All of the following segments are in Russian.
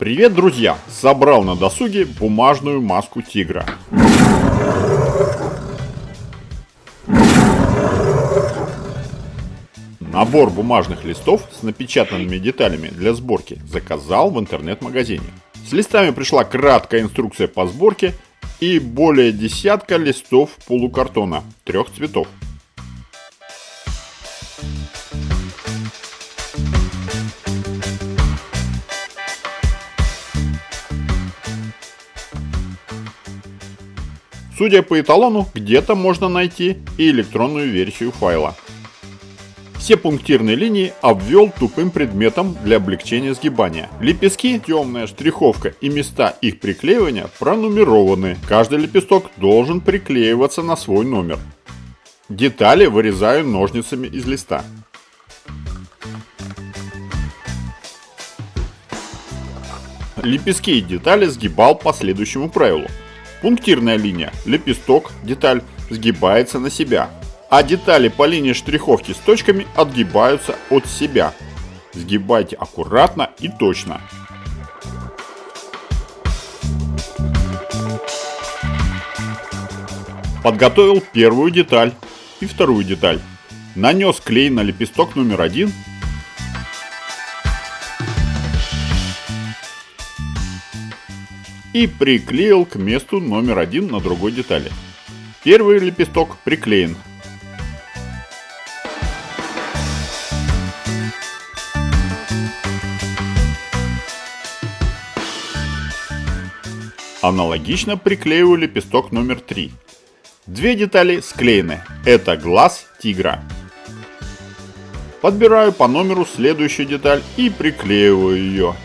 Привет, друзья! Собрал на досуге бумажную маску тигра. Набор бумажных листов с напечатанными деталями для сборки заказал в интернет-магазине. С листами пришла краткая инструкция по сборке и более десятка листов полукартона 3 цветов. Судя по эталону, где-то можно найти и электронную версию файла. Все пунктирные линии обвел тупым предметом для облегчения сгибания. Лепестки, темная штриховка и места их приклеивания пронумерованы. Каждый лепесток должен приклеиваться на свой номер. Детали вырезаю ножницами из листа. Лепестки и детали сгибал по следующему правилу. Пунктирная линия, лепесток, деталь сгибается на себя, а детали по линии штриховки с точками отгибаются от себя. Сгибайте аккуратно и точно. Подготовил первую деталь и вторую деталь. Нанес клей на лепесток номер 1. И приклеил к месту номер 1 на другой детали. Первый лепесток приклеен. Аналогично приклеиваю лепесток номер 3. Две детали склеены. Это глаз тигра. Подбираю по номеру следующую деталь и приклеиваю ее.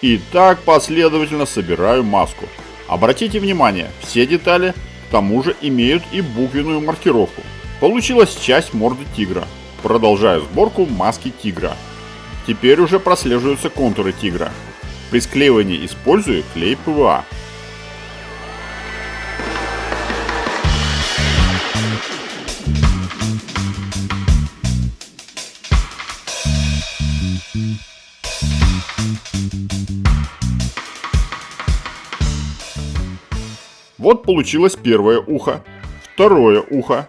И так последовательно собираю маску. Обратите внимание, все детали к тому же имеют и буквенную маркировку. Получилась часть морды тигра. Продолжаю сборку маски тигра. Теперь уже прослеживаются контуры тигра. При склеивании использую клей ПВА. Вот получилось первое ухо, второе ухо.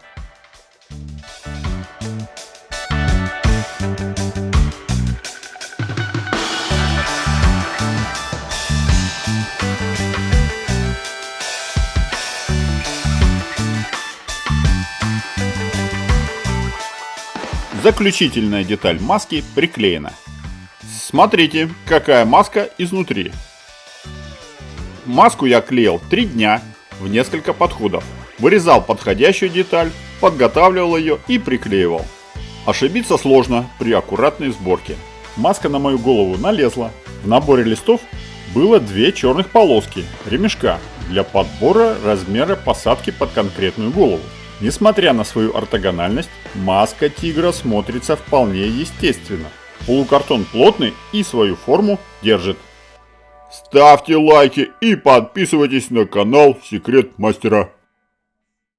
Заключительная деталь маски приклеена. Смотрите, какая маска изнутри. Маску я клеил 3 дня. В несколько подходов. Вырезал подходящую деталь, подготавливал ее и приклеивал. Ошибиться сложно при аккуратной сборке. Маска на мою голову налезла. В наборе листов было 2 черных полоски, ремешка, для подбора размера посадки под конкретную голову. Несмотря на свою ортогональность, маска тигра смотрится вполне естественно. Полукартон плотный и свою форму держит. Ставьте лайки и подписывайтесь на канал Секрет Мастера.